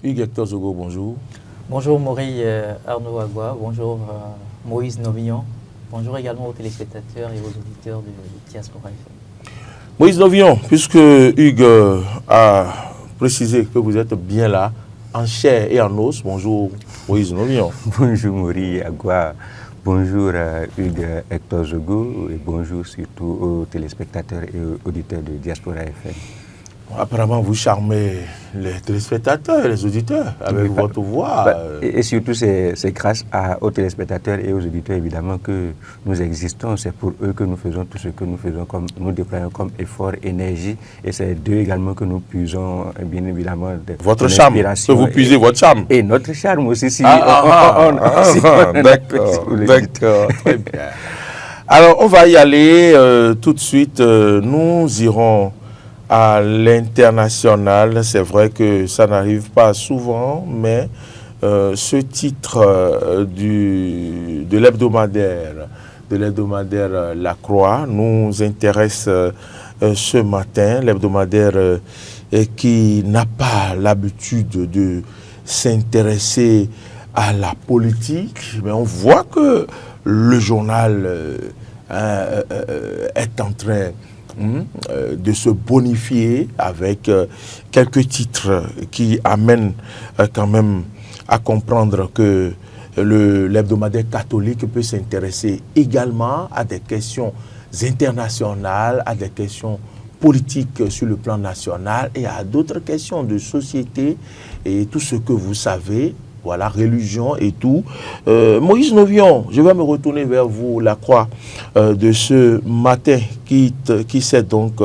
Hugues Hector Zogo, bonjour. Bonjour Maurice Arnaud Agua, bonjour Moïse Novillon, bonjour également aux téléspectateurs et aux auditeurs de Diaspora FM. Moïse Novillon, puisque Hugues a précisé que vous êtes bien là, en chair et en os, bonjour Moïse Novillon. Bonjour Maurice Agua, bonjour Hugues Hector Zogo et bonjour surtout aux téléspectateurs et aux auditeurs de Diaspora FM. Apparemment, vous charmez les téléspectateurs et les auditeurs avec votre voix. Et surtout, c'est grâce aux téléspectateurs et aux auditeurs, évidemment, que nous existons. C'est pour eux que nous faisons tout ce que nous faisons, nous déployons comme effort, énergie. Et c'est d'eux également que nous puisons, bien évidemment, votre charme, que vous puisez votre charme. Et notre charme aussi, si d'accord, très bien. Alors, on va y aller tout de suite. Nous irons à l'international. C'est vrai que ça n'arrive pas souvent, mais ce titre de l'hebdomadaire La Croix nous intéresse ce matin. L'hebdomadaire qui n'a pas l'habitude de s'intéresser à la politique, mais on voit que le journal est en train de se bonifier avec quelques titres qui amènent quand même à comprendre que l'hebdomadaire catholique peut s'intéresser également à des questions internationales, à des questions politiques sur le plan national et à d'autres questions de société et tout ce que vous savez. Voilà, religion et tout. Moïse Novillon, je vais me retourner vers vous, La Croix de ce matin qui s'est donc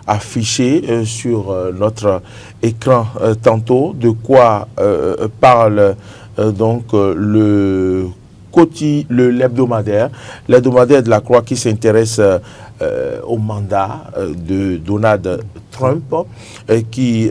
affiché sur notre écran tantôt. De quoi parle donc l'hebdomadaire de La Croix qui s'intéresse au mandat de Donald Trump qui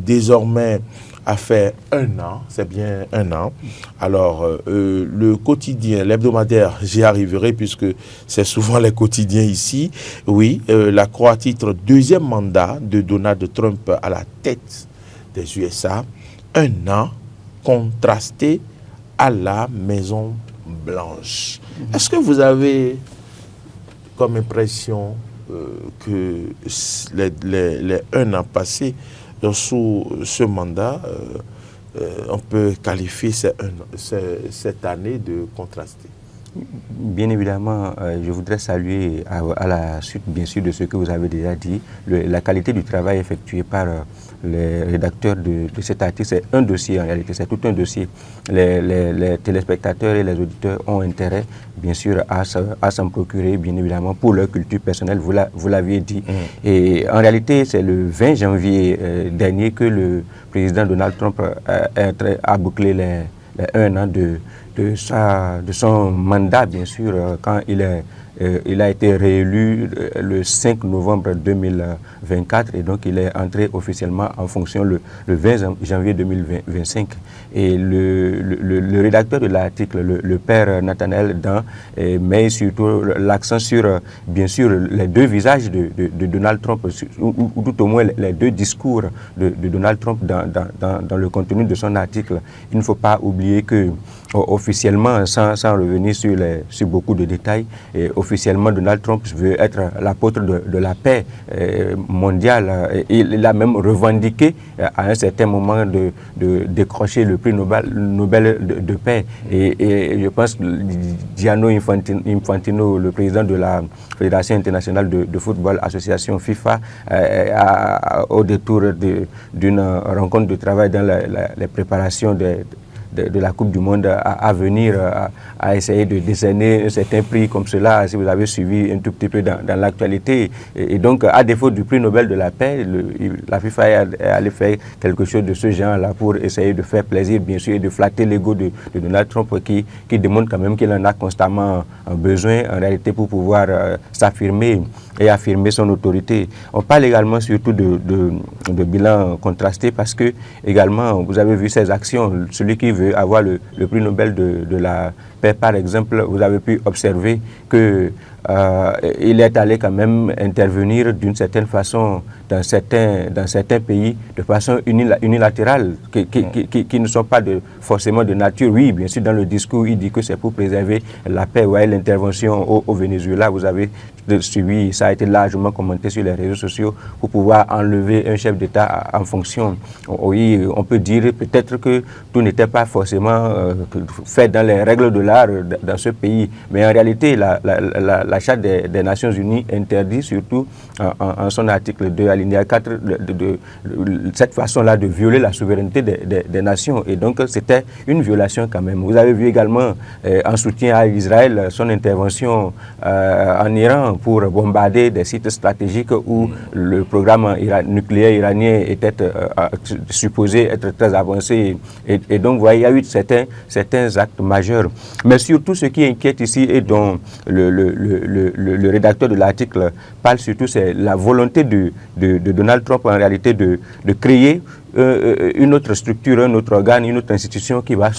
désormais a fait 1 an, c'est bien 1 an. Alors, le quotidien, l'hebdomadaire, j'y arriverai puisque c'est souvent les quotidiens ici. Oui, La Croix titre 2e mandat de Donald Trump à la tête des USA. 1 an contrasté à la Maison Blanche. Est-ce que vous avez comme impression que les 1 an passés sous ce mandat, on peut qualifier cette année de contrastée? Bien évidemment, je voudrais saluer à la suite, bien sûr, de ce que vous avez déjà dit, la qualité du travail effectué par les rédacteurs de cet article. C'est un dossier en réalité, c'est tout un dossier. Les téléspectateurs et les auditeurs ont intérêt, bien sûr, à s'en procurer, bien évidemment, pour leur culture personnelle, vous l'aviez dit. Et en réalité, c'est le 20 janvier dernier que le président Donald Trump a bouclé les 1 an de son mandat, bien sûr, quand il a été réélu le 5 novembre 2024 et donc il est entré officiellement en fonction le 20 janvier 2025. Et le rédacteur de l'article, le père Nathanaël Dan, met surtout l'accent sur, bien sûr, les 2 visages de Donald Trump, ou tout au moins les 2 discours de Donald Trump dans le contenu de son article. Il ne faut pas oublier que officiellement, sans revenir sur beaucoup de détails, officiellement Donald Trump veut être l'apôtre de la paix mondiale. Il a même revendiqué à un certain moment de décrocher le prix Nobel de paix. Et je pense que Gianni Infantino, le président de la Fédération internationale de football, association FIFA, au détour d'une rencontre de travail dans les préparations de la Coupe du Monde à venir, à essayer de décerner un certain prix comme cela, si vous avez suivi un tout petit peu dans l'actualité. Et donc, à défaut du prix Nobel de la paix, la FIFA est allée faire quelque chose de ce genre-là pour essayer de faire plaisir, bien sûr, et de flatter l'ego de Donald Trump qui démontre quand même qu'il en a constamment besoin, en réalité, pour pouvoir s'affirmer et affirmer son autorité. On parle également surtout de bilan contrasté parce que, également, vous avez vu ses actions. Celui qui veut avoir le prix Nobel de la paix, par exemple, vous avez pu observer que il est allé quand même intervenir d'une certaine façon dans certains pays de façon unilatérale, qui ne sont pas forcément de nature. Oui, bien sûr, dans le discours, il dit que c'est pour préserver la paix. Ouais, l'intervention au Venezuela, vous avez suivi, ça a été largement commenté sur les réseaux sociaux, pour pouvoir enlever un chef d'État en fonction. Oui, on peut dire peut-être que tout n'était pas forcément fait dans les règles de l'art dans ce pays, mais en réalité, la Charte des Nations Unies interdit surtout en son article 2, alinéa 4, cette façon-là de violer la souveraineté des nations. Et donc, c'était une violation quand même. Vous avez vu également, en soutien à Israël, son intervention en Iran pour bombarder des sites stratégiques où le programme nucléaire iranien était supposé être très avancé. Et donc, vous voyez, il y a eu certains actes majeurs. Mais surtout, ce qui inquiète ici et dont le rédacteur de l'article parle surtout, c'est la volonté de Donald Trump en réalité de créer une autre structure, un autre organe, une autre institution qui va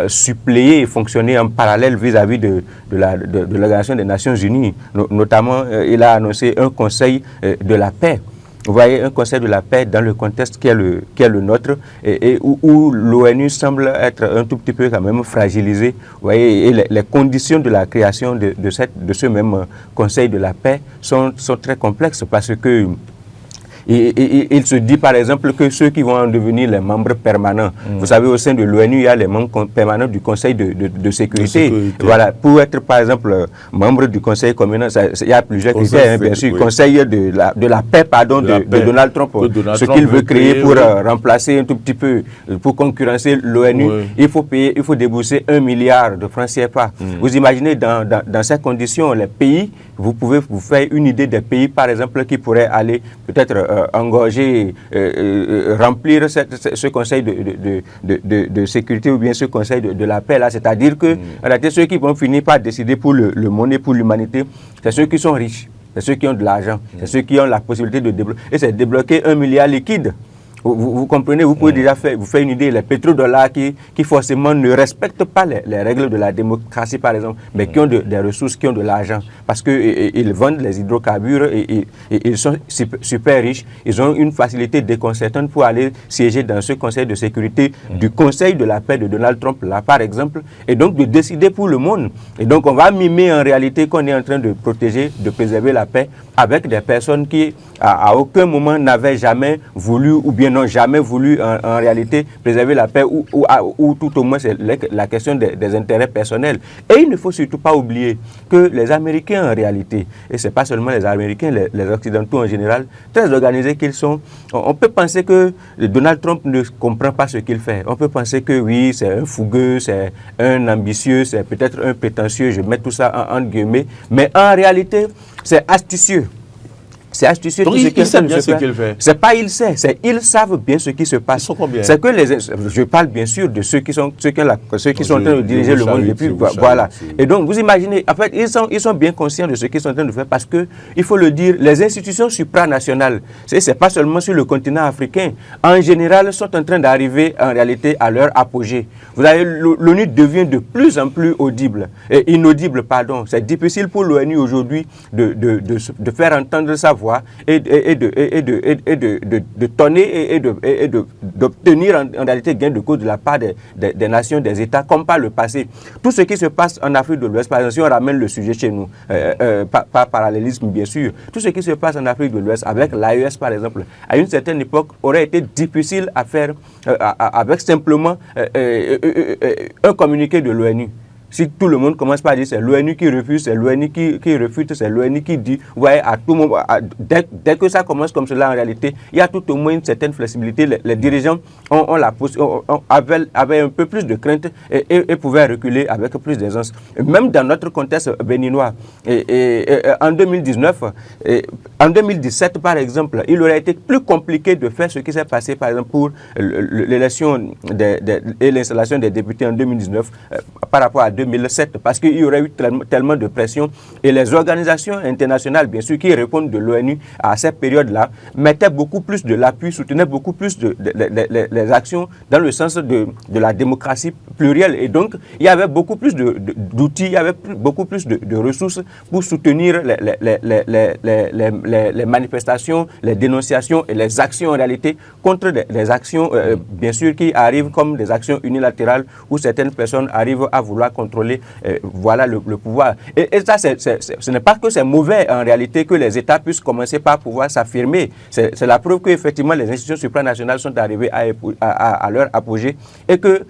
suppléer et fonctionner en parallèle vis-à-vis de l'Organisation des Nations Unies. Notamment, il a annoncé un conseil de la paix. Vous voyez, un conseil de la paix dans le contexte qui est le nôtre et où l'ONU semble être un tout petit peu quand même fragilisée. Vous voyez, et les conditions de la création de ce même conseil de la paix sont très complexes parce que il se dit par exemple que ceux qui vont en devenir les membres permanents, vous savez, au sein de l'ONU, il y a les membres permanents du Conseil de sécurité. Voilà, pour être par exemple membre du Conseil communal, il y a plusieurs critères, bien sûr. Conseil de la paix, de Donald Trump, ce qu'il veut créer pour remplacer un tout petit peu, pour concurrencer l'ONU, il faut débourser 1 milliard de francs CFA. Vous imaginez dans ces conditions, les pays, vous pouvez vous faire une idée des pays, par exemple, qui pourraient aller peut-être engorger, remplir ce conseil de sécurité ou bien ce conseil de la paix là, c'est-à-dire que en réalité, ceux qui vont finir par décider pour le monde et pour l'humanité, c'est ceux qui sont riches, c'est ceux qui ont de l'argent, c'est ceux qui ont la possibilité de débloquer, et c'est débloquer 1 milliard liquide. Vous comprenez, vous pouvez déjà vous faire une idée, les pétrodollars qui forcément ne respectent pas les règles de la démocratie, par exemple, mais qui ont des ressources, qui ont de l'argent, parce qu'ils vendent les hydrocarbures et ils sont super riches, ils ont une facilité déconcertante pour aller siéger dans ce conseil de sécurité du Conseil de la paix de Donald Trump, là, par exemple, et donc de décider pour le monde. Et donc on va mimer en réalité qu'on est en train de protéger, de préserver la paix avec des personnes qui, à aucun moment, n'avaient jamais voulu ou bien n'ont jamais voulu en réalité préserver la paix ou tout au moins c'est la question des intérêts personnels. Et il ne faut surtout pas oublier que les Américains en réalité, et ce n'est pas seulement les Américains, les Occidentaux en général, très organisés qu'ils sont, on peut penser que Donald Trump ne comprend pas ce qu'il fait. On peut penser que oui, c'est un fougueux, c'est un ambitieux, c'est peut-être un prétentieux, je mets tout ça entre guillemets, mais en réalité, c'est astucieux. C'est astucieux. Donc il sait bien ce qu'il fait. C'est pas il sait, c'est ils savent bien ce qui se passe. Ils sont combien? C'est que je parle bien sûr de ceux qui sont en train de diriger le monde depuis. Voilà. Et donc vous imaginez, en fait, ils sont bien conscients de ce qu'ils sont en train de faire parce que il faut le dire, les institutions supranationales, c'est pas seulement sur le continent africain, en général sont en train d'arriver en réalité à leur apogée. Vous avez l'ONU devient de plus en plus inaudible, pardon. C'est difficile pour l'ONU aujourd'hui de faire entendre sa voix et de tonner et d'obtenir en réalité gain de cause de la part des nations, des États, comme par le passé. Tout ce qui se passe en Afrique de l'Ouest, par exemple, si on ramène le sujet chez nous, par parallélisme bien sûr, tout ce qui se passe en Afrique de l'Ouest avec l'AES par exemple, à une certaine époque, aurait été difficile à faire avec simplement un communiqué de l'ONU. Si tout le monde commence par dire c'est l'ONU qui refuse, c'est l'ONU qui refute, c'est l'ONU qui dit, ouais, à tout moment, dès que ça commence comme cela en réalité, il y a tout au moins une certaine flexibilité. Les dirigeants avaient un peu plus de crainte et pouvaient reculer avec plus d'aisance. Même dans notre contexte béninois, en 2019, en 2017 par exemple, il aurait été plus compliqué de faire ce qui s'est passé par exemple pour l'élection et l'installation des députés en 2019 par rapport à 2017. 2007 parce qu'il y aurait eu tellement de pression. Et les organisations internationales, bien sûr, qui répondent de l'ONU à cette période-là, mettaient beaucoup plus de l'appui, soutenaient beaucoup plus les actions dans le sens de la démocratie plurielle. Et donc, il y avait beaucoup plus d'outils, il y avait beaucoup plus de ressources pour soutenir les manifestations, les dénonciations et les actions en réalité contre des actions, bien sûr, qui arrivent comme des actions unilatérales où certaines personnes arrivent à vouloir contrôler voilà, le pouvoir. Et ça, ce n'est pas que c'est mauvais en réalité que les États puissent commencer par pouvoir s'affirmer. C'est la preuve qu'effectivement les institutions supranationales sont arrivées à leur apogée et que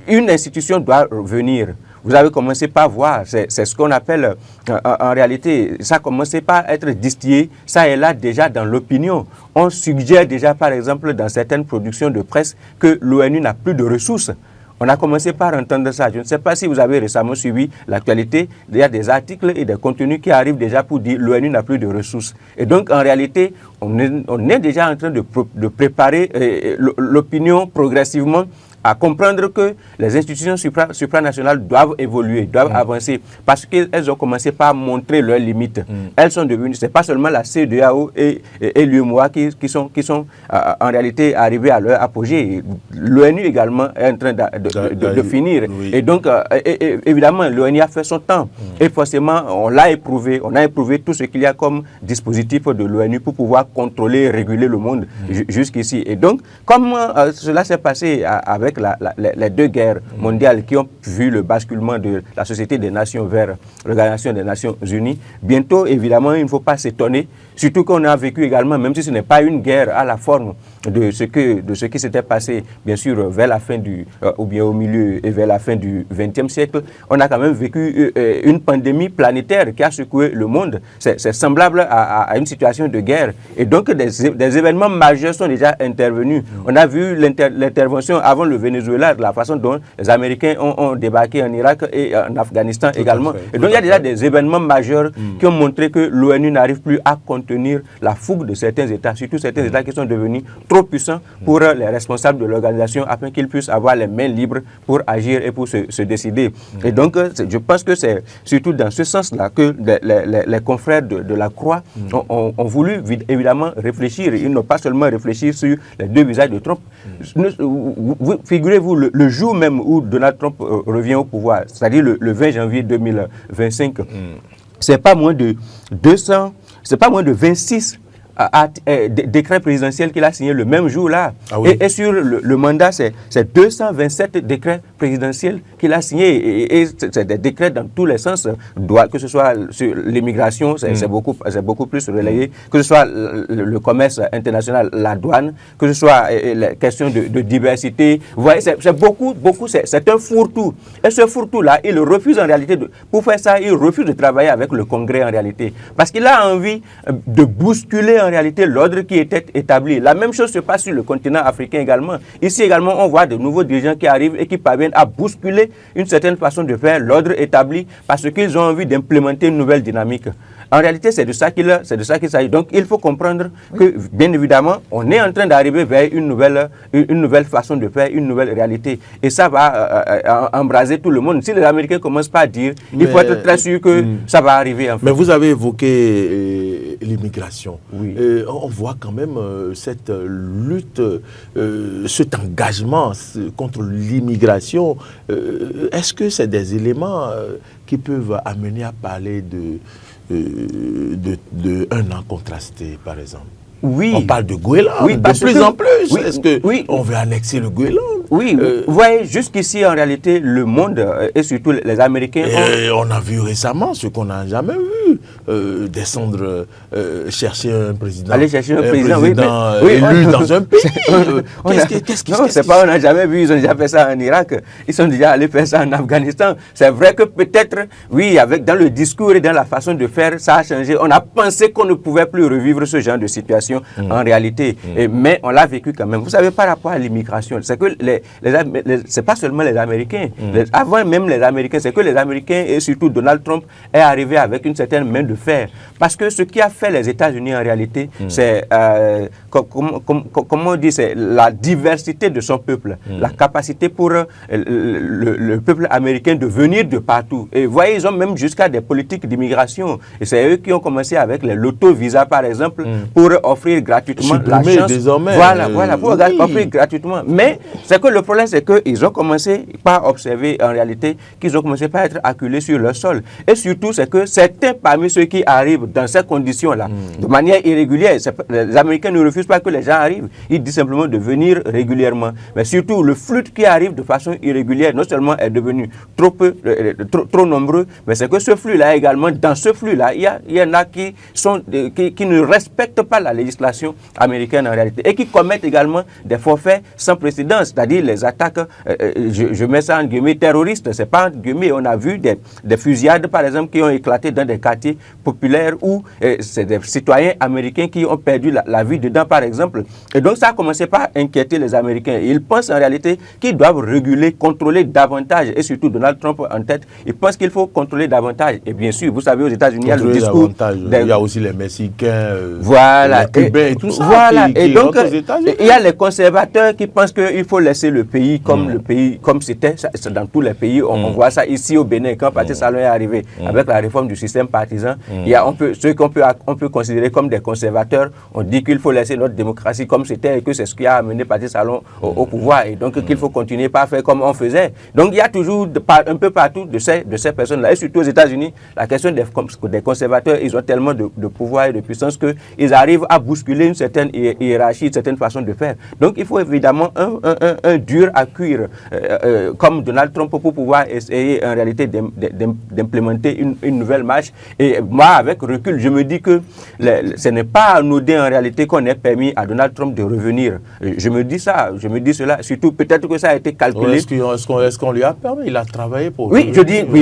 une institution doit revenir. Vous avez commencé par voir, c'est ce qu'on appelle, en réalité, ça a commencé par être distillé, ça est là déjà dans l'opinion. On suggère déjà, par exemple, dans certaines productions de presse, que l'ONU n'a plus de ressources. On a commencé par entendre ça. Je ne sais pas si vous avez récemment suivi l'actualité. Il y a des articles et des contenus qui arrivent déjà pour dire que l'ONU n'a plus de ressources. Et donc, en réalité, on est déjà en train de préparer l'opinion progressivement à comprendre que les institutions supranationales doivent évoluer, doivent avancer, parce qu'elles ont commencé par montrer leurs limites. Elles sont devenues, c'est pas seulement la CEDEAO et l'UEMOA qui sont en réalité arrivés à leur apogée. L'ONU également est en train de finir. Oui. Et donc, évidemment, l'ONU a fait son temps. Et forcément, on a éprouvé tout ce qu'il y a comme dispositif de l'ONU pour pouvoir contrôler, réguler le monde jusqu'ici. Et donc, comme cela s'est passé avec les deux guerres mondiales qui ont vu le basculement de la Société des Nations vers l'Organisation des Nations Unies, bientôt, évidemment, il ne faut pas s'étonner, surtout qu'on a vécu également, même si ce n'est pas une guerre à la forme de ce qui s'était passé, bien sûr, vers la fin ou bien au milieu et vers la fin du XXe siècle, on a quand même vécu une pandémie planétaire qui a secoué le monde. C'est semblable à une situation de guerre. Et donc, des événements majeurs sont déjà intervenus. On a vu l'intervention avant le Venezuela, la façon dont les Américains ont débarqué en Irak et en Afghanistan également. Et donc, il y a déjà des événements majeurs qui ont montré que l'ONU n'arrive plus à contenir la fougue de certains États, surtout certains États qui sont devenus trop puissants pour les responsables de l'organisation afin qu'ils puissent avoir les mains libres pour agir et pour se décider. Et donc, je pense que c'est surtout dans ce sens-là que les confrères de la Croix ont voulu évidemment réfléchir. Ils n'ont pas seulement réfléchi sur les deux visages de Trump. Figurez-vous, le jour même où Donald Trump revient au pouvoir, c'est-à-dire le 20 janvier 2025, c'est pas moins de 26 décrets présidentiels qu'il a signé le même jour-là. Ah oui. Et sur le mandat, c'est 227 décrets présidentiels qu'il a signés. Et c'est des décrets dans tous les sens, que ce soit sur l'immigration, c'est beaucoup plus relayé, que ce soit le commerce international, la douane, que ce soit les questions de diversité. Vous voyez, c'est beaucoup, c'est un fourre-tout. Et ce fourre-tout-là, il refuse en réalité, pour faire ça, il refuse de travailler avec le Congrès en réalité. Parce qu'il a envie de bousculer en réalité l'ordre qui était établi. La même chose se passe sur le continent africain également. Ici également, on voit de nouveaux dirigeants qui arrivent et qui parviennent à bousculer une certaine façon de faire l'ordre établi parce qu'ils ont envie d'implémenter une nouvelle dynamique. En réalité, c'est de ça qu'il s'agit. Donc, il faut comprendre que, bien évidemment, on est en train d'arriver vers une nouvelle façon de faire, une nouvelle réalité. Et ça va embraser tout le monde. Si les Américains commencent pas à dire, il faut être très sûr que ça va arriver. En fait. Mais vous avez évoqué l'immigration. Oui. On voit quand même cette lutte, cet engagement contre l'immigration. Est-ce que c'est des éléments qui peuvent amener à parler d'un an contrasté, par exemple? Oui. On parle de Goéland, de plus en plus. Oui, est-ce qu'on veut annexer le Goéland? Oui, vous voyez, jusqu'ici, en réalité, le monde, et surtout les Américains... On a vu récemment ce qu'on n'a jamais vu, descendre chercher un président. Aller chercher un président, élu dans un pays. Qu'est-ce qui se passe? Non, c'est pas on n'a jamais vu, ils ont déjà fait ça en Irak, ils sont déjà allés faire ça en Afghanistan. C'est vrai que peut-être, oui, dans le discours et dans la façon de faire, ça a changé. On a pensé qu'on ne pouvait plus revivre ce genre de situation en réalité. Mais on l'a vécu quand même. Vous savez, par rapport à l'immigration, c'est que c'est pas seulement les Américains. Avant même les Américains, c'est que les Américains et surtout Donald Trump est arrivé avec une certaine certaines mains de fer. Parce que ce qui a fait les États-Unis en réalité, c'est, comment on dit, c'est la diversité de son peuple, la capacité pour le peuple américain de venir de partout. Et vous voyez, ils ont même jusqu'à des politiques d'immigration. Et c'est eux qui ont commencé avec les loto-visas, par exemple, pour offrir gratuitement la chance. Désormais. Voilà, pour offrir gratuitement. Mais c'est que le problème, c'est qu'ils ont commencé par observer en réalité qu'ils ont commencé par être acculés sur leur sol. Et surtout, c'est que certains parmi ceux qui arrivent dans ces conditions-là, de manière irrégulière, les Américains ne refusent pas que les gens arrivent. Ils disent simplement de venir régulièrement. Mais surtout, le flux qui arrive de façon irrégulière, non seulement est devenu trop nombreux, mais c'est que ce flux-là également, dans ce flux-là, il y en a qui ne respectent pas la législation américaine en réalité et qui commettent également des forfaits sans précédent, c'est-à-dire les attaques, je mets ça en guillemets, terroristes. C'est pas en guillemets, on a vu des fusillades par exemple qui ont éclaté dans des quartiers populaires où c'est des citoyens américains qui ont perdu la vie dedans par exemple. Et donc ça a commencé par inquiéter les Américains. Ils pensent en réalité qu'ils doivent réguler, contrôler davantage, et surtout Donald Trump en tête, ils pensent qu'il faut contrôler davantage. Et bien sûr, vous savez, aux États-Unis, il y a le discours. Il y a aussi les Mexicains, voilà, les Cubains et tout ça. Voilà, qui et donc il y a les conservateurs qui pensent qu'il faut laisser le pays comme c'était dans tous les pays. On voit ça ici au Bénin, quand Patrice Talon est arrivé avec la réforme du système partisan. Il y a ceux qu'on peut considérer comme des conservateurs. On dit qu'il faut laisser notre démocratie comme c'était et que c'est ce qui a amené Patrice Talon au pouvoir. Et donc qu'il faut continuer par faire comme on faisait. Donc il y a toujours un peu partout de ces personnes-là. Et surtout aux États-Unis, la question des conservateurs, ils ont tellement de pouvoir et de puissance qu'ils arrivent à bousculer une certaine hiérarchie, une certaine façon de faire. Donc il faut évidemment un dur à cuire comme Donald Trump pour pouvoir essayer en réalité d'implémenter une nouvelle marche. Et moi, avec recul, je me dis que ce n'est pas anodin en réalité qu'on ait permis à Donald Trump de revenir. Je me dis cela, surtout peut-être que ça a été calculé. Est-ce qu'on lui a permis? Il a travaillé pour... Oui,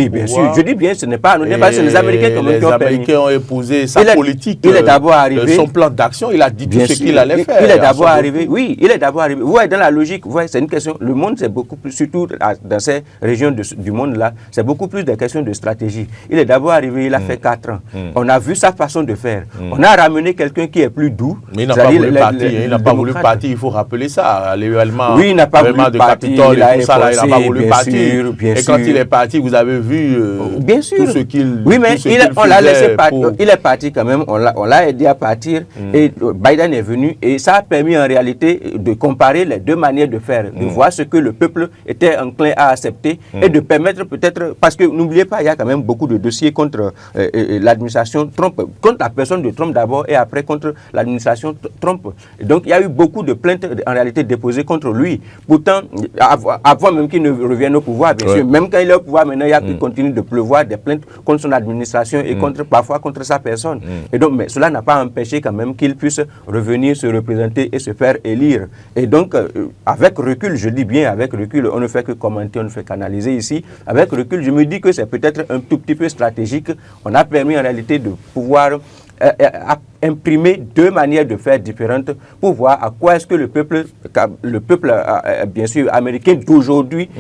bien sûr, je dis bien, ce n'est pas anodin, parce que c'est les Américains qui ont permis. Les Américains ont épousé sa politique, il est d'abord arrivé, son plan d'action, il a dit tout ce qu'il allait faire. Il est d'abord arrivé, oui, il est d'abord arrivé. Vous voyez, dans la logique, vous voyez, c'est une question, le monde c'est beaucoup plus, surtout dans ces régions du monde-là, c'est beaucoup plus des questions de stratégie. Il est d'abord arrivé, il a fait 4 ans. On a vu sa façon de faire. On a ramené quelqu'un qui est plus doux. Mais il n'a pas voulu partir, il n'a pas voulu partir, il faut rappeler ça. L'événement il n'a pas voulu de partir, Capitole et tout ça, là, il n'a pas voulu partir. Bien et sûr. quand il est parti, vous avez vu bien sûr. tout ce qu'il Oui, mais on l'a laissé partir. Pour... Il est parti quand même, on l'a aidé à partir. Et Biden est venu et ça a permis en réalité de comparer les deux manières de faire, de voir ce que le peuple était enclin à accepter et de permettre peut-être, parce que n'oubliez pas, il y a quand même beaucoup de dossiers contre l'administration Trump, contre la personne de Trump d'abord et après contre l'administration Trump. Et donc il y a eu beaucoup de plaintes en réalité déposées contre lui. Pourtant, avant même qu'il ne revienne au pouvoir, bien sûr, même quand il est au pouvoir maintenant, il continue de pleuvoir des plaintes contre son administration et parfois contre sa personne. Et donc, mais cela n'a pas empêché quand même qu'il puisse revenir se représenter et se faire élire. Et donc, avec recul, je dis bien avec recul, on ne fait que commenter, on ne fait qu'analyser ici. Avec recul, je me dis que c'est peut-être un tout petit peu stratégique. On a permis en réalité de pouvoir imprimer deux manières de faire différentes pour voir à quoi est-ce que le peuple bien sûr américain d'aujourd'hui,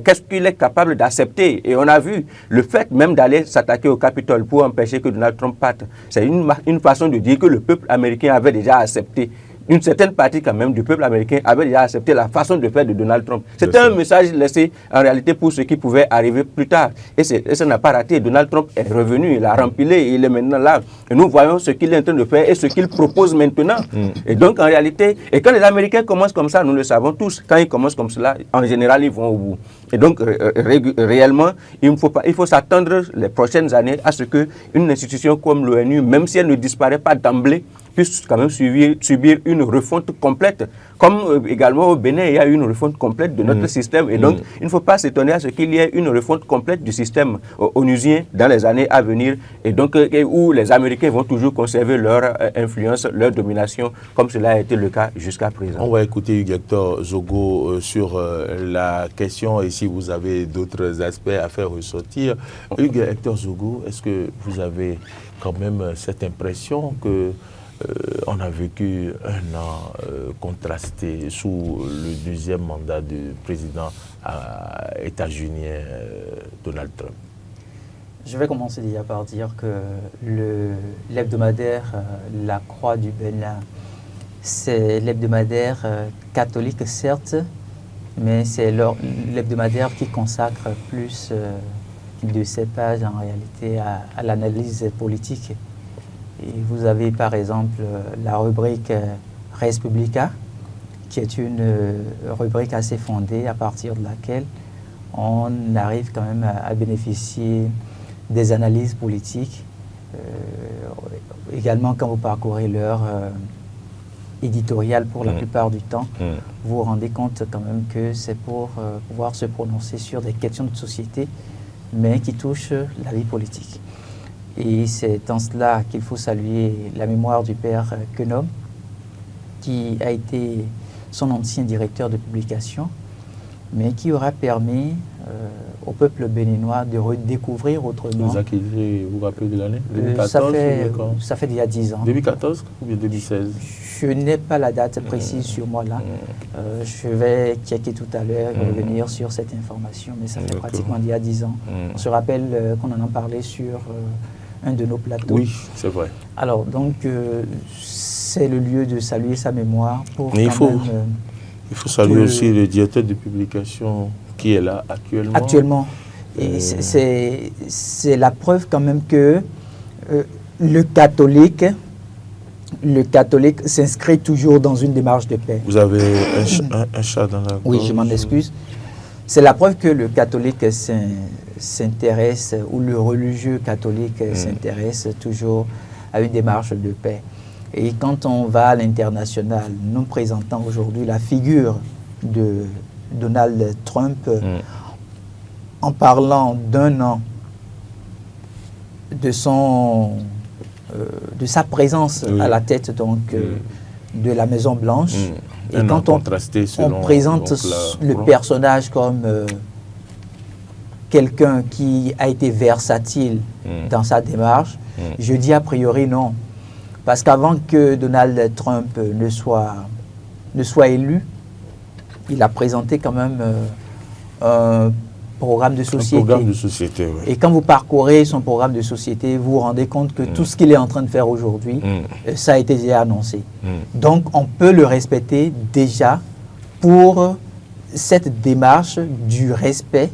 qu'est-ce qu'il est capable d'accepter. Et on a vu le fait même d'aller s'attaquer au Capitole pour empêcher que Donald Trump parte. C'est une façon de dire que le peuple américain avait déjà accepté. Une certaine partie quand même du peuple américain avait déjà accepté la façon de faire de Donald Trump. C'était un message laissé en réalité pour ce qui pouvait arriver plus tard. Et ça n'a pas raté. Donald Trump est revenu, il a rempilé, il est maintenant là. Et nous voyons ce qu'il est en train de faire et ce qu'il propose maintenant. Et donc en réalité, et quand les Américains commencent comme ça, nous le savons tous, quand ils commencent comme cela, en général ils vont au bout. Et donc réellement, il faut s'attendre les prochaines années à ce qu'une institution comme l'ONU, même si elle ne disparaît pas d'emblée, puisse quand même subir une refonte complète. Comme également au Bénin, il y a eu une refonte complète de notre système. Et donc, il ne faut pas s'étonner à ce qu'il y ait une refonte complète du système onusien dans les années à venir. Et donc, où les Américains vont toujours conserver leur influence, leur domination, comme cela a été le cas jusqu'à présent. On va écouter Hugues Hector Zogo sur la question et si vous avez d'autres aspects à faire ressortir. Hugues Hector Zogo, est-ce que vous avez quand même cette impression que on a vécu un an contrasté sous le deuxième mandat du président états-unien Donald Trump? Je vais commencer déjà par dire que l'hebdomadaire La Croix du Bénin, c'est l'hebdomadaire catholique certes, mais c'est l'hebdomadaire qui consacre plus de ses pages en réalité à l'analyse politique. Et vous avez par exemple la rubrique Res Publica, qui est une rubrique assez fondée à partir de laquelle on arrive quand même à bénéficier des analyses politiques. Également, quand vous parcourez leur éditorial pour la plupart du temps, vous vous rendez compte quand même que c'est pour pouvoir se prononcer sur des questions de société, mais qui touchent la vie politique. Et c'est dans cela qu'il faut saluer la mémoire du père Quenom, qui a été son ancien directeur de publication, mais qui aura permis au peuple béninois de redécouvrir autrement. Vous vous rappelez de l'année 2014 ça fait déjà 10 ans. 2014 ou bien 2016? Je n'ai pas la date précise sur moi là. Je vais checker tout à l'heure et revenir sur cette information, mais ça fait pratiquement déjà 10 ans. On se rappelle qu'on en a parlé sur un de nos plateaux. Oui, c'est vrai. Alors, donc, c'est le lieu de saluer sa mémoire pour mais il faut saluer aussi le directeur de publication qui est là actuellement. Actuellement. Et c'est la preuve quand même que le catholique s'inscrit toujours dans une démarche de paix. Vous avez un chat dans la gorge. Oui, je m'en excuse. C'est la preuve que le catholique s'intéresse, ou le religieux catholique s'intéresse toujours à une démarche de paix. Et quand on va à l'international, nous présentons aujourd'hui la figure de Donald Trump en parlant d'un an de sa présence à la tête donc, de la Maison Blanche. Et quand on présente le personnage comme quelqu'un qui a été versatile dans sa démarche, je dis a priori non. Parce qu'avant que Donald Trump ne soit élu, il a présenté quand même un programme de société. Un programme de société, oui. Et quand vous parcourez son programme de société, vous vous rendez compte que tout ce qu'il est en train de faire aujourd'hui, ça a été déjà annoncé. Donc, on peut le respecter déjà pour cette démarche du respect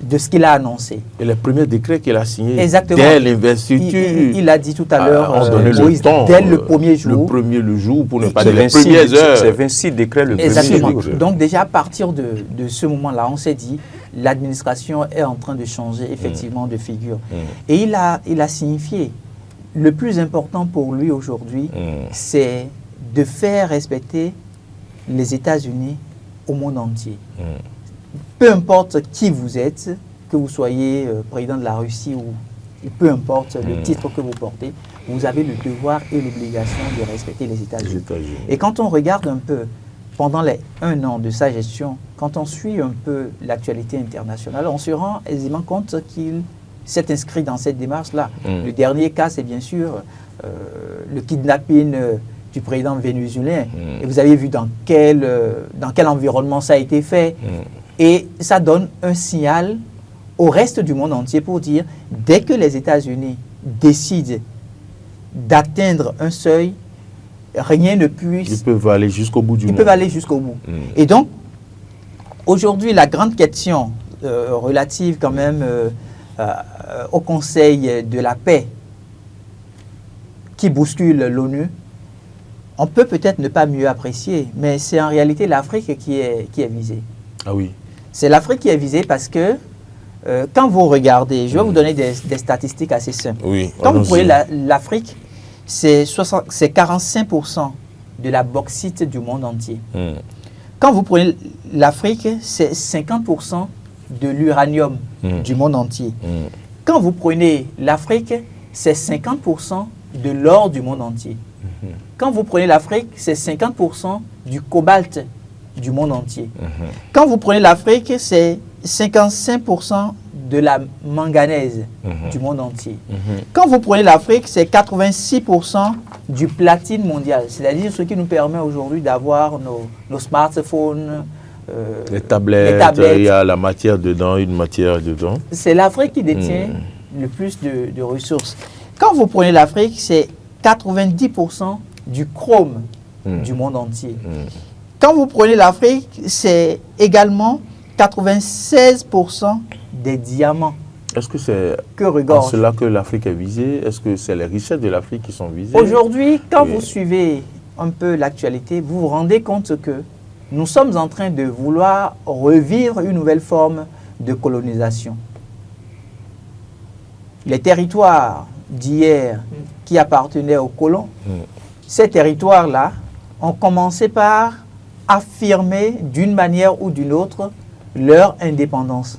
de ce qu'il a annoncé. Et le premier décret qu'il a signé dès l'investiture, il a dit tout à l'heure, Moïse, dès le premier jour. Le jour, pour ne pas dire les premières heures. C'est 26 décrets le Exactement. premier jour. Donc déjà à partir de ce moment-là, on s'est dit, l'administration est en train de changer effectivement de figure. Et il a signifié, le plus important pour lui aujourd'hui, c'est de faire respecter les États-Unis au monde entier. Peu importe qui vous êtes, que vous soyez président de la Russie ou peu importe le titre que vous portez, vous avez le devoir et l'obligation de respecter les États-Unis. Et quand on regarde un peu, pendant les 1 an de sa gestion, quand on suit un peu l'actualité internationale, on se rend aisément compte qu'il s'est inscrit dans cette démarche-là. Le dernier cas, c'est bien sûr le kidnapping du président vénézuélien. Et vous avez vu dans quel environnement ça a été fait. Et ça donne un signal au reste du monde entier pour dire, dès que les États-Unis décident d'atteindre un seuil, rien ne puisse... Ils peuvent aller jusqu'au bout du monde. Ils peuvent aller jusqu'au bout. Et donc, aujourd'hui, la grande question relative quand même au Conseil de la paix qui bouscule l'ONU, on peut peut-être ne pas mieux apprécier, mais c'est en réalité l'Afrique qui est visée. Ah oui. C'est l'Afrique qui est visée parce que quand vous regardez, je vais vous donner des statistiques assez simples. Oui, quand vous prenez l'Afrique, c'est 45% de la bauxite du monde entier. Quand vous prenez l'Afrique, c'est 50% de l'uranium du monde entier. Quand vous prenez l'Afrique, c'est 50% de l'or du monde entier. Quand vous prenez l'Afrique, c'est 50% du cobalt du monde entier. Quand vous prenez l'Afrique, c'est 55% de la manganèse du monde entier. Quand vous prenez l'Afrique, c'est 86% du platine mondial, c'est-à-dire ce qui nous permet aujourd'hui d'avoir nos smartphones, les tablettes, il y a la matière dedans, une matière dedans. C'est l'Afrique qui détient le plus de ressources. Quand vous prenez l'Afrique, c'est 90% du chrome du monde entier. Quand vous prenez l'Afrique, c'est également 96% des diamants. Est-ce que c'est en cela que l'Afrique est visée? Est-ce que c'est les richesses de l'Afrique qui sont visées? Aujourd'hui, quand vous suivez un peu l'actualité, vous vous rendez compte que nous sommes en train de vouloir revivre une nouvelle forme de colonisation. Les territoires d'hier qui appartenaient aux colons, ces territoires-là ont commencé par affirmer d'une manière ou d'une autre leur indépendance.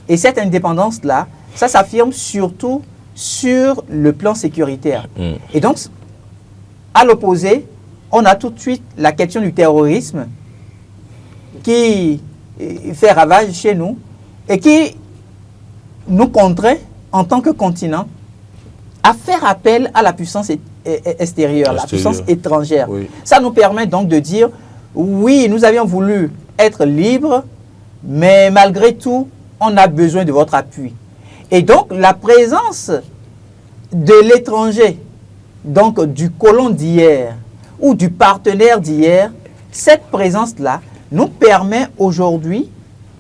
Et cette indépendance-là, ça s'affirme surtout sur le plan sécuritaire. Et donc, à l'opposé, on a tout de suite la question du terrorisme qui fait ravage chez nous et qui nous contraint, en tant que continent, à faire appel à la puissance extérieure, la puissance étrangère. Oui. Ça nous permet donc de dire, oui, nous avions voulu être libres, mais malgré tout, on a besoin de votre appui. Et donc, la présence de l'étranger, donc du colon d'hier ou du partenaire d'hier, cette présence-là nous permet aujourd'hui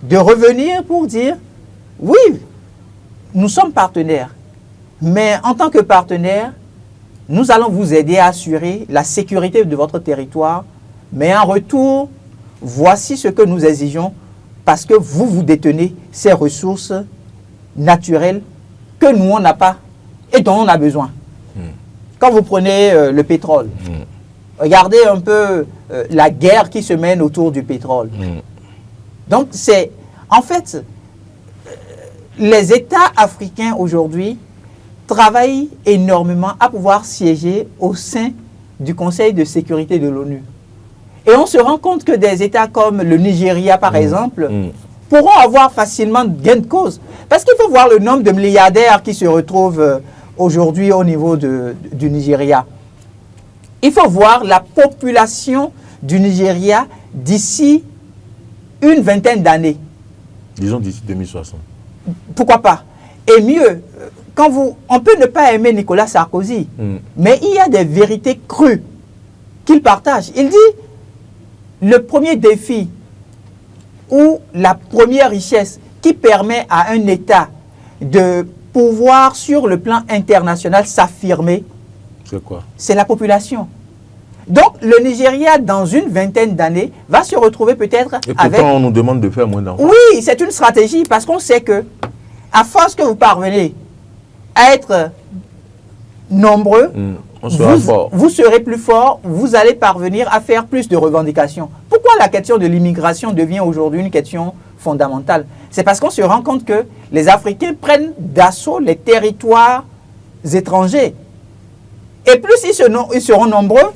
de revenir pour dire, oui, nous sommes partenaires, mais en tant que partenaires, nous allons vous aider à assurer la sécurité de votre territoire, mais en retour, voici ce que nous exigeons, parce que vous détenez ces ressources naturelles que nous, on n'a pas et dont on a besoin. Quand vous prenez le pétrole, regardez un peu la guerre qui se mène autour du pétrole. Donc, c'est en fait, les États africains aujourd'hui travaillent énormément à pouvoir siéger au sein du Conseil de sécurité de l'ONU. Et on se rend compte que des États comme le Nigeria, par exemple, pourront avoir facilement gain de cause. Parce qu'il faut voir le nombre de milliardaires qui se retrouvent aujourd'hui au niveau du Nigeria. Il faut voir la population du Nigeria d'ici une vingtaine d'années. Disons d'ici 2060. Pourquoi pas? Et mieux, on peut ne pas aimer Nicolas Sarkozy, mais il y a des vérités crues qu'il partage. Il dit, le premier défi ou la première richesse qui permet à un État de pouvoir, sur le plan international, s'affirmer, c'est quoi? C'est la population. Donc, le Nigeria, dans une vingtaine d'années, va se retrouver peut-être avec... Et pourtant, on nous demande de faire moins d'enfants. Oui, c'est une stratégie, parce qu'on sait que, à force que vous parvenez à être nombreux, vous serez plus fort, vous allez parvenir à faire plus de revendications. Pourquoi la question de l'immigration devient aujourd'hui une question fondamentale? C'est parce qu'on se rend compte que les Africains prennent d'assaut les territoires étrangers. Et plus ils seront nombreux,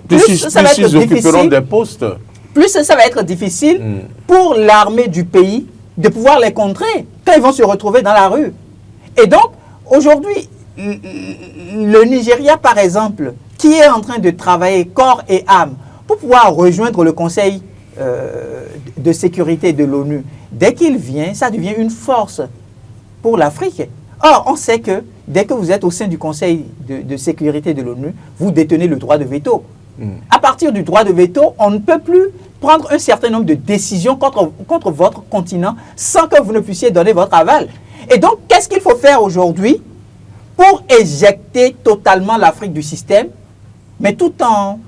plus ça va être difficile. Des postes. Plus ça va être difficile pour l'armée du pays de pouvoir les contrer quand ils vont se retrouver dans la rue. Et donc, aujourd'hui, le Nigeria, par exemple, qui est en train de travailler corps et âme pour pouvoir rejoindre le Conseil de sécurité de l'ONU, dès qu'il vient, ça devient une force pour l'Afrique. Or, on sait que dès que vous êtes au sein du Conseil de sécurité de l'ONU, vous détenez le droit de veto. À partir du droit de veto, on ne peut plus prendre un certain nombre de décisions contre votre continent sans que vous ne puissiez donner votre aval. Et donc, qu'est-ce qu'il faut faire aujourd'hui pour éjecter totalement l'Afrique du système, mais tout en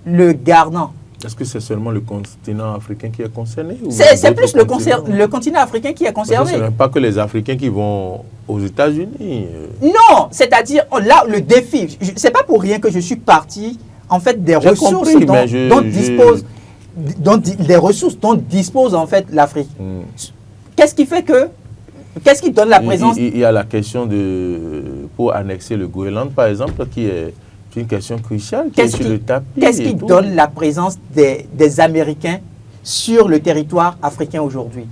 le gardant? Est-ce que c'est seulement le continent africain qui est concerné? C'est plus le continent africain qui est concerné. Ce n'est pas que les Africains qui vont aux États-Unis. Non, c'est-à-dire, là, le défi, ce n'est pas pour rien que je suis parti, en fait, des ressources dont dispose en fait l'Afrique. Qu'est-ce qui fait que... Qu'est-ce qui donne la présence? Il y a la question pour annexer le Groenland, par exemple, qui est une question cruciale, qui est sur le tapis. Qu'est-ce qui donne la présence des Américains sur le territoire africain aujourd'hui?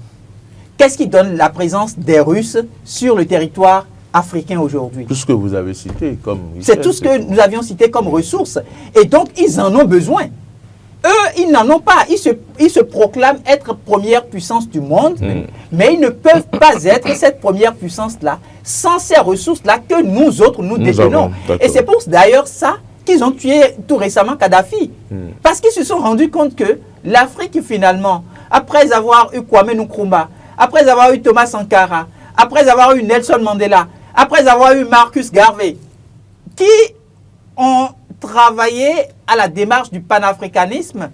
Qu'est-ce qui donne la présence des Russes sur le territoire africain aujourd'hui? Tout ce que vous avez cité comme... C'est tout ce que nous avions cité comme ressources. Et donc, ils en ont besoin. Eux, ils n'en ont pas. Ils se proclament être première puissance du monde, mais ils ne peuvent pas être cette première puissance-là sans ces ressources-là que nous autres, nous détenons. Et c'est pour d'ailleurs ça qu'ils ont tué tout récemment Kadhafi. Parce qu'ils se sont rendus compte que l'Afrique, finalement, après avoir eu Kwame Nkrumah, après avoir eu Thomas Sankara, après avoir eu Nelson Mandela, après avoir eu Marcus Garvey, qui ont travaillé à la démarche du panafricanisme,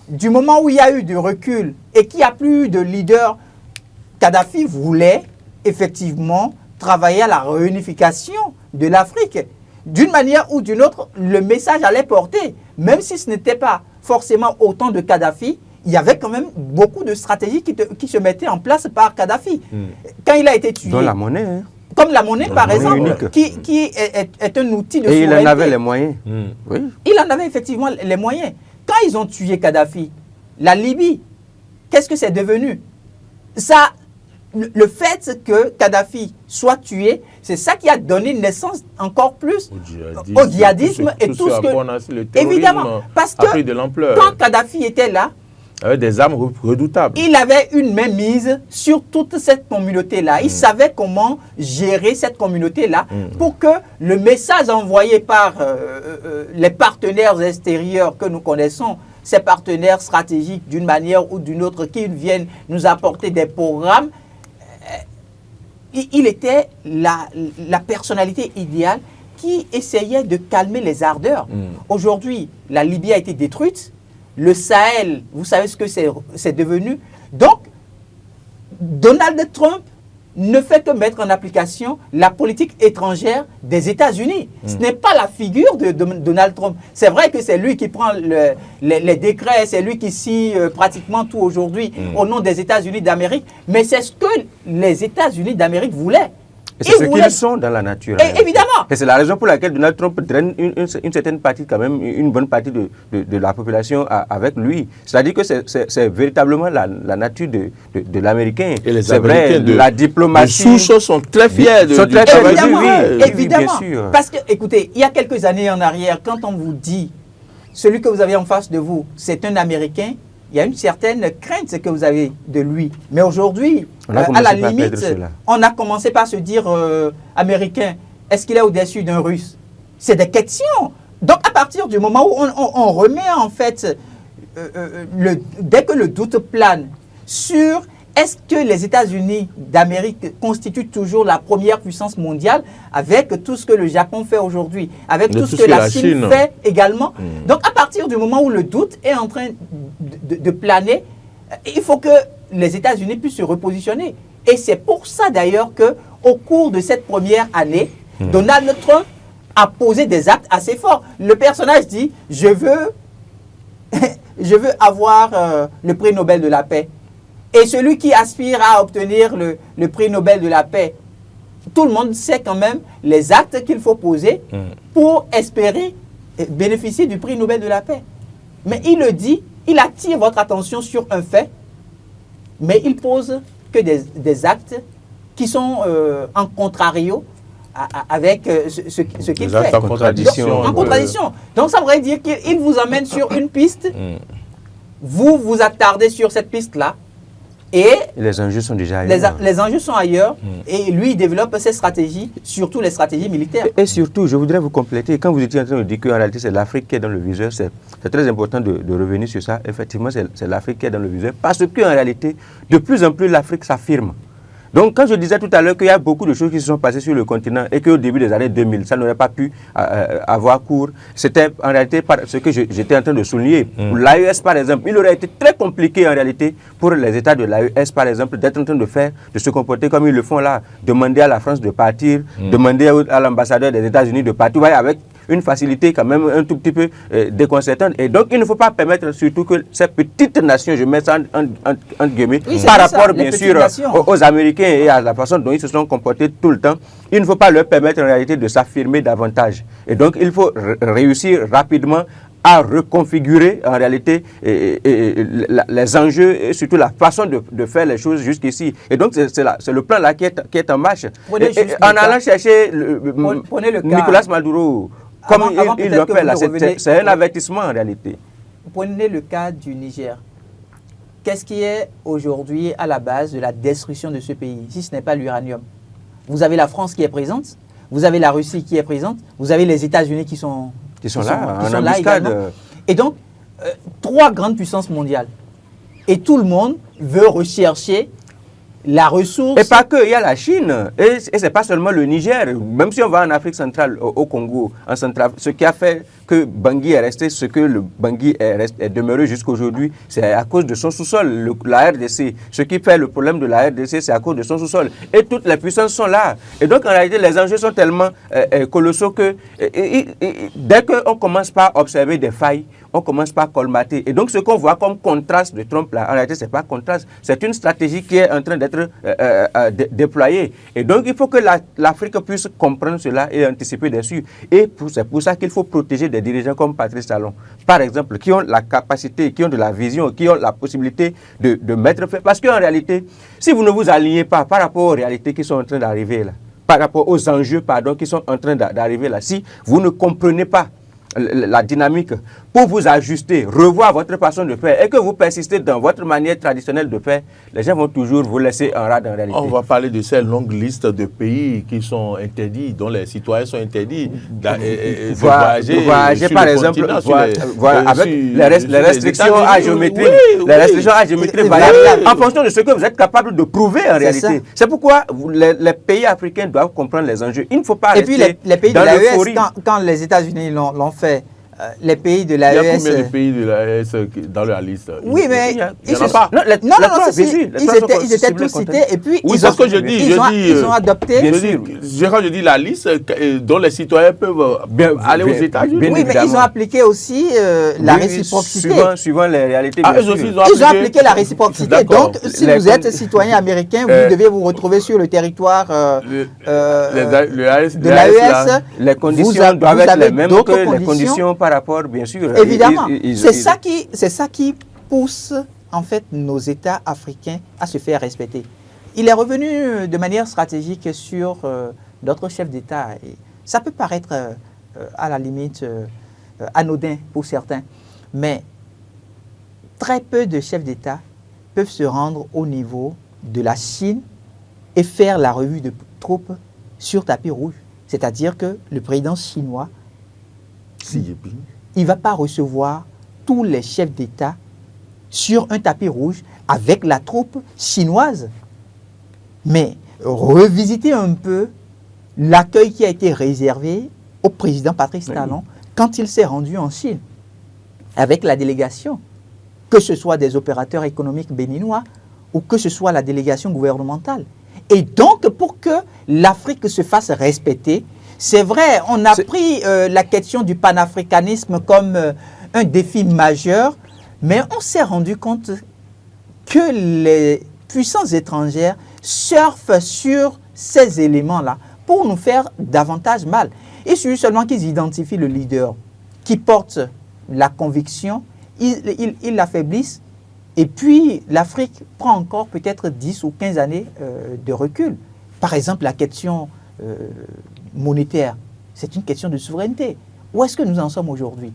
du moment où il y a eu du recul et qu'il n'y a plus de leader, Kadhafi voulait effectivement travailler à la réunification de l'Afrique. D'une manière ou d'une autre, le message allait porter. Même si ce n'était pas forcément autant de Kadhafi, il y avait quand même beaucoup de stratégies qui se mettaient en place par Kadhafi. Quand il a été tué... Dans la monnaie, hein. Comme la monnaie, par exemple, qui est un outil de souveraineté. Et il en avait les moyens. Oui. Il en avait effectivement les moyens. Quand ils ont tué Kadhafi, la Libye, qu'est-ce que c'est devenu? Ça, le fait que Kadhafi soit tué, c'est ça qui a donné naissance encore plus au djihadisme et tout ce que... Évidemment, parce que quand Kadhafi était là, avec des armes redoutables. Il avait une mainmise sur toute cette communauté-là. Il savait comment gérer cette communauté-là pour que le message envoyé par les partenaires extérieurs que nous connaissons, ces partenaires stratégiques d'une manière ou d'une autre, qui viennent nous apporter des programmes, il était la personnalité idéale qui essayait de calmer les ardeurs. Aujourd'hui, la Libye a été détruite. Le Sahel, vous savez ce que c'est devenu. Donc, Donald Trump ne fait que mettre en application la politique étrangère des États-Unis. Ce n'est pas la figure de Donald Trump. C'est vrai que c'est lui qui prend les décrets, c'est lui qui signe pratiquement tout aujourd'hui au nom des États-Unis d'Amérique, mais c'est ce que les États-Unis d'Amérique voulaient. Et c'est ce qu'ils sont dans la nature. Évidemment. Et c'est la raison pour laquelle Donald Trump draine une certaine partie, quand même, une bonne partie de la population avec lui. C'est-à-dire que c'est véritablement la nature de l'Américain. Et les c'est Américains vrai, la diplomatie. Les souches sont très fiers de évidemment. Parce que, écoutez, il y a quelques années en arrière, quand on vous dit, celui que vous avez en face de vous, c'est un Américain, il y a une certaine crainte que vous avez de lui. Mais aujourd'hui, à la limite, on a commencé par se dire américain, est-ce qu'il est au-dessus d'un Russe? C'est des questions. Donc, à partir du moment où on remet en fait, dès que le doute plane sur est-ce que les États-Unis d'Amérique constituent toujours la première puissance mondiale avec tout ce que le Japon fait aujourd'hui, avec tout ce que la Chine fait également. Donc, à partir du moment où le doute est en train de planer, il faut que les États-Unis puissent se repositionner. Et c'est pour ça d'ailleurs qu'au cours de cette première année, Donald Trump a posé des actes assez forts. Le personnage dit « je veux avoir le prix Nobel de la paix ». Et celui qui aspire à obtenir le prix Nobel de la paix, tout le monde sait quand même les actes qu'il faut poser pour espérer bénéficier du prix Nobel de la paix. Mais il le dit, il attire votre attention sur un fait, mais il pose que des actes qui sont en contrario avec ce qu'il fait. En contradiction. En contradiction. Donc ça voudrait dire qu'il vous emmène sur une piste, vous vous attardez sur cette piste-là, et les enjeux sont déjà ailleurs. Les enjeux sont ailleurs et lui, il développe ses stratégies, surtout les stratégies militaires. Et surtout, je voudrais vous compléter, quand vous étiez en train de dire qu'en réalité c'est l'Afrique qui est dans le viseur, c'est très important de revenir sur ça. Effectivement, c'est l'Afrique qui est dans le viseur parce qu'en réalité, de plus en plus, l'Afrique s'affirme. Donc, quand je disais tout à l'heure qu'il y a beaucoup de choses qui se sont passées sur le continent et qu'au début des années 2000, ça n'aurait pas pu avoir cours, c'était en réalité ce que j'étais en train de souligner. L'AES, par exemple, il aurait été très compliqué en réalité pour les États de l'AES, par exemple, d'être en train de se comporter comme ils le font là, demander à la France de partir, demander à l'ambassadeur des États-Unis de partir, avec une facilité quand même un tout petit peu déconcertante. Et donc, il ne faut pas permettre surtout que ces petites nations, je mets ça entre guillemets, par rapport bien sûr aux Américains et à la façon dont ils se sont comportés tout le temps, il ne faut pas leur permettre en réalité de s'affirmer davantage. Et donc, il faut réussir rapidement à reconfigurer en réalité les enjeux et surtout la façon de faire les choses jusqu'ici. Et donc, c'est le plan là qui est en marche. En allant chercher Nicolas Maduro, comme il le fait là, c'est un avertissement en réalité. prenez le cas du Niger. Qu'est-ce qui est aujourd'hui à la base de la destruction de ce pays, si ce n'est pas l'uranium? Vous avez la France qui est présente, vous avez la Russie qui est présente, vous avez les États-Unis qui sont là également. Et donc, 3 grandes puissances mondiales. Et tout le monde veut rechercher la ressource. Et pas que, il y a la Chine. Et ce n'est pas seulement le Niger. Même si on va en Afrique centrale, au Congo, en centrale, ce qui a fait que Bangui est resté ce que le Bangui est demeuré jusqu'à aujourd'hui, c'est à cause de son sous-sol, la RDC. Ce qui fait le problème de la RDC, c'est à cause de son sous-sol. Et toutes les puissances sont là. Et donc, en réalité, les enjeux sont tellement colossaux que dès qu'on commence par observer des failles, on commence par colmater. Et donc, ce qu'on voit comme contraste de Trump, là, en réalité, ce n'est pas contraste. C'est une stratégie qui est en train d'être déployée. Et donc, il faut que l'Afrique puisse comprendre cela et anticiper dessus. Et c'est pour ça qu'il faut protéger des dirigeants comme Patrice Talon, par exemple, qui ont la capacité, qui ont de la vision, qui ont la possibilité de mettre fait. Parce qu'en réalité, si vous ne vous alignez pas par rapport aux réalités qui sont en train d'arriver là, par rapport aux enjeux, qui sont en train d'arriver là, si vous ne comprenez pas la dynamique pour vous ajuster, revoir votre façon de faire et que vous persistez dans votre manière traditionnelle de faire, les gens vont toujours vous laisser en rade en réalité. On va parler de cette longue liste de pays qui sont interdits, dont les citoyens sont interdits de voyager par exemple, avec les restrictions à géométrie, les restrictions à géométrie variables en fonction de ce que vous êtes capable de prouver en réalité. C'est pourquoi les pays africains doivent comprendre les enjeux. Il ne faut pas rester dans l'euphorie. Et puis les pays de l'AES, quand les États-Unis l'ont fait, les pays de l'AES. Il y a combien de pays de l'AES dans la liste? Oui, mais il n'y en a pas. Ils étaient tous cités et puis ils ont adopté. Quand je dis la liste dont les citoyens peuvent aller aux États-Unis. Oui, mais ils ont appliqué aussi la réciprocité. Suivant les réalités. Ils ont appliqué la réciprocité. Donc, si vous êtes citoyen américain, vous devez vous retrouver sur le territoire de l'AES. Les conditions doivent être les mêmes que les conditions par rapport, bien sûr. Évidemment, c'est ça qui pousse en fait nos États africains à se faire respecter. Il est revenu de manière stratégique sur d'autres chefs d'État. Ça peut paraître à la limite anodin pour certains, mais très peu de chefs d'État peuvent se rendre au niveau de la Chine et faire la revue de troupes sur tapis rouge. C'est-à-dire que le président chinois, il ne va pas recevoir tous les chefs d'État sur un tapis rouge avec la troupe chinoise. Mais revisiter un peu l'accueil qui a été réservé au président Patrice Talon quand il s'est rendu en Chine avec la délégation, que ce soit des opérateurs économiques béninois ou que ce soit la délégation gouvernementale. Et donc, pour que l'Afrique se fasse respecter, c'est vrai, on a pris la question du panafricanisme comme un défi majeur, mais on s'est rendu compte que les puissances étrangères surfent sur ces éléments-là pour nous faire davantage mal. Il suffit seulement qu'ils identifient le leader qui porte la conviction, ils l'affaiblissent, et puis l'Afrique prend encore peut-être 10 ou 15 années de recul. Par exemple, la question monétaire, c'est une question de souveraineté. Où est-ce que nous en sommes aujourd'hui?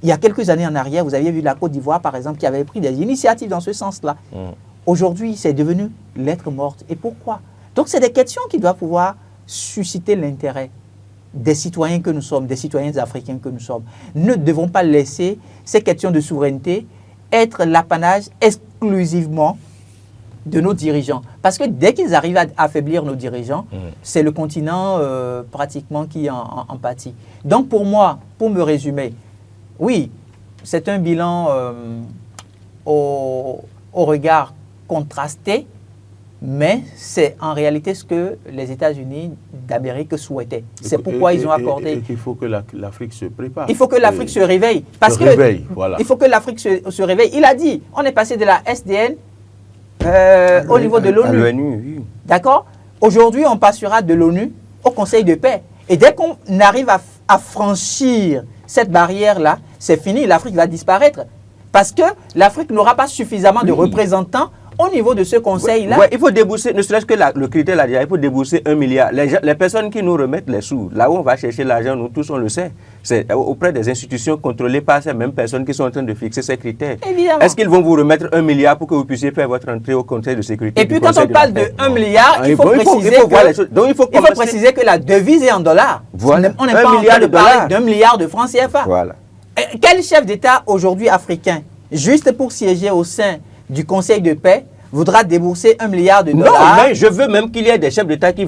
Il y a quelques années en arrière, vous aviez vu la Côte d'Ivoire, par exemple, qui avait pris des initiatives dans ce sens-là. Aujourd'hui, c'est devenu lettre morte. Et pourquoi? Donc, c'est des questions qui doivent pouvoir susciter l'intérêt des citoyens que nous sommes, des citoyens africains que nous sommes. Ne devons pas laisser ces questions de souveraineté être l'apanage exclusivement de nos dirigeants. Parce que dès qu'ils arrivent à affaiblir nos dirigeants, c'est le continent pratiquement qui en pâtit. Donc pour moi, pour me résumer, oui, c'est un bilan au regard contrasté, mais c'est en réalité ce que les États-Unis d'Amérique souhaitaient. C'est pourquoi ils ont accordé... Il faut que l'Afrique se prépare. Il faut que l'Afrique se réveille. Parce il faut que l'Afrique se réveille. Il a dit, on est passé de la SDN au niveau de l'ONU. D'accord? Aujourd'hui, on passera de l'ONU au Conseil de paix. Et dès qu'on arrive à franchir cette barrière-là, c'est fini, l'Afrique va disparaître. Parce que l'Afrique n'aura pas suffisamment de représentants au au niveau de ce conseil-là... Ouais, il faut débourser, ne serait-ce que le critère là déjà, il faut débourser 1 milliard. Les personnes qui nous remettent les sous, là où on va chercher l'argent, nous tous on le sait, c'est auprès des institutions contrôlées par ces mêmes personnes qui sont en train de fixer ces critères. Évidemment. Est-ce qu'ils vont vous remettre 1 milliard pour que vous puissiez faire votre entrée au Conseil de sécurité? Et puis quand on parle de 1 milliard, il faut préciser que la devise est en dollars. Voilà. On n'est pas en train de parler d'1 milliard de francs CFA. Voilà. Quel chef d'État aujourd'hui africain, juste pour siéger au sein du Conseil de paix, voudra débourser 1 milliard de dollars? Non, mais je veux même qu'il y ait des chefs d'État qui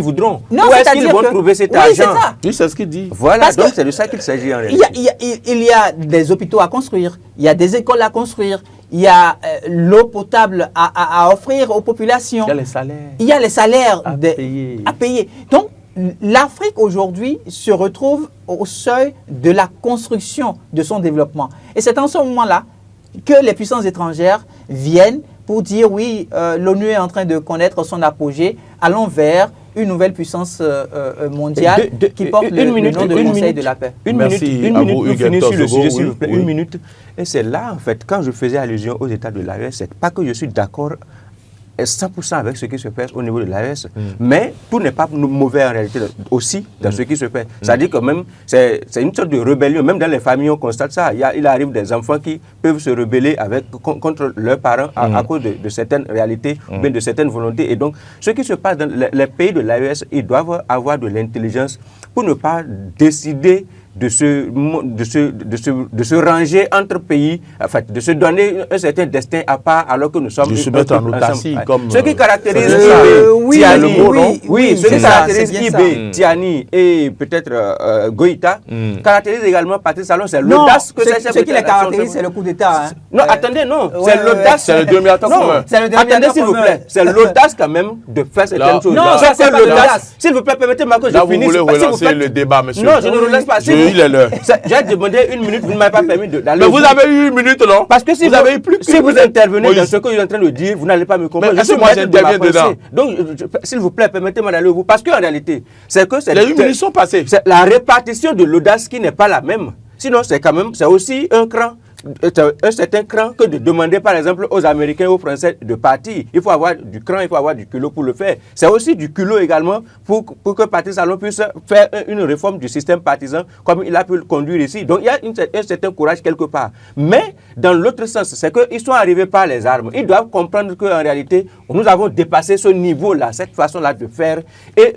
voudront. Non, où est-ce qu'ils vont trouver cet argent? C'est ça. Oui, c'est ce qu'il dit. Voilà, Parce donc que c'est de ça qu'il s'agit en réalité. Il y a des hôpitaux à construire, il y a des écoles à construire, il y a l'eau potable à offrir aux populations. Il y a les salaires. Il y a les salaires à payer. Donc, l'Afrique aujourd'hui se retrouve au seuil de la construction de son développement. Et c'est en ce moment-là que les puissances étrangères viennent pour dire oui, l'ONU est en train de connaître son apogée, allons vers une nouvelle puissance mondiale qui porte le nom de Conseil de la paix. Une minute, nous finissons sur le sujet, s'il vous plaît. Une minute. Et c'est là, en fait, quand je faisais allusion aux États de l'AES, c'est pas que je suis d'accord 100% avec ce qui se passe au niveau de l'AES, mais tout n'est pas mauvais en réalité aussi dans ce qui se passe. C'est-à-dire que même, c'est une sorte de rébellion, même dans les familles on constate ça. Il arrive des enfants qui peuvent se rebeller contre leurs parents à cause de certaines réalités ou bien de certaines volontés. Et donc, ce qui se passe dans les pays de l'AES, ils doivent avoir de l'intelligence pour ne pas décider de se ranger entre pays, en fait, de se donner un certain destin à part alors que nous sommes... De se mettre en autarcie comme... Ce qui caractérise ce qui caractérise IB, Tiani et peut-être Goïta, caractérise également Patrice Talon, c'est l'audace que ces chefs d'État... Ce qui les caractérise, c'est le coup d'État. Non, attendez, non, c'est l'audace... C'est le demi-attente commun. Attendez, s'il vous plaît, c'est l'audace quand même de faire certaines choses. Non, c'est pas l'audace. S'il vous plaît, permettez-moi que je finisse. Là, vous voulez relancer le débat, monsieur. Non, je ne relance pas. Il est l'heure. J'ai demandé une minute, vous ne m'avez pas permis d'aller. Mais vous avez eu une minute, non? Parce que si vous intervenez dans ce que je suis en train de dire, vous n'allez pas me comprendre. Mais est-ce que moi j'interviens dedans? Donc, s'il vous plaît, permettez-moi d'aller au bout. Parce qu'en réalité, c'est que les 8 minutes sont passées. C'est la répartition de l'audace qui n'est pas la même. Sinon, c'est aussi un cran. Un certain cran que de demander par exemple aux Américains et aux Français de partir. Il faut avoir du cran, il faut avoir du culot pour le faire. C'est aussi du culot également pour que Patrice Talon puisse faire une réforme du système partisan comme il a pu le conduire ici. Donc il y a un certain courage quelque part. Mais dans l'autre sens, c'est qu'ils sont arrivés par les armes. Ils doivent comprendre qu'en réalité, nous avons dépassé ce niveau-là, cette façon-là de faire. Et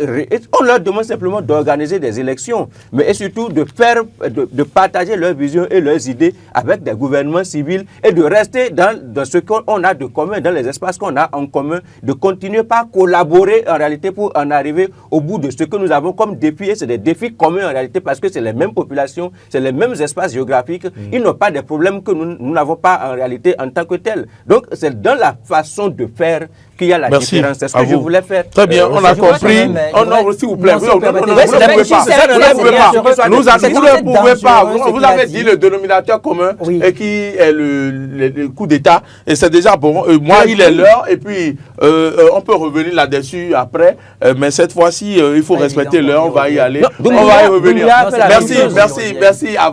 on leur demande simplement d'organiser des élections, mais et surtout de partager leurs visions et leurs idées avec des gouvernements civils et de rester dans ce qu'on a de commun, dans les espaces qu'on a en commun, de continuer par collaborer en réalité pour en arriver au bout de ce que nous avons comme défi. Et c'est des défis communs en réalité parce que c'est les mêmes populations, c'est les mêmes espaces géographiques. Ils n'ont pas des problèmes que nous n'avons pas en réalité en tant que tels. Donc c'est dans la façon de faire qu'il y a la différence. C'est ce que je voulais faire. Très bien, on a compris. Non, s'il vous plaît. Vous ne pouvez pas. Vous avez dit le dénominateur commun et qui est le coup d'État. Et c'est déjà bon. Moi, il est l'heure. Et puis, on peut revenir là-dessus après. Mais cette fois-ci, il faut respecter l'heure. On va y aller. On va y revenir. Merci à vous.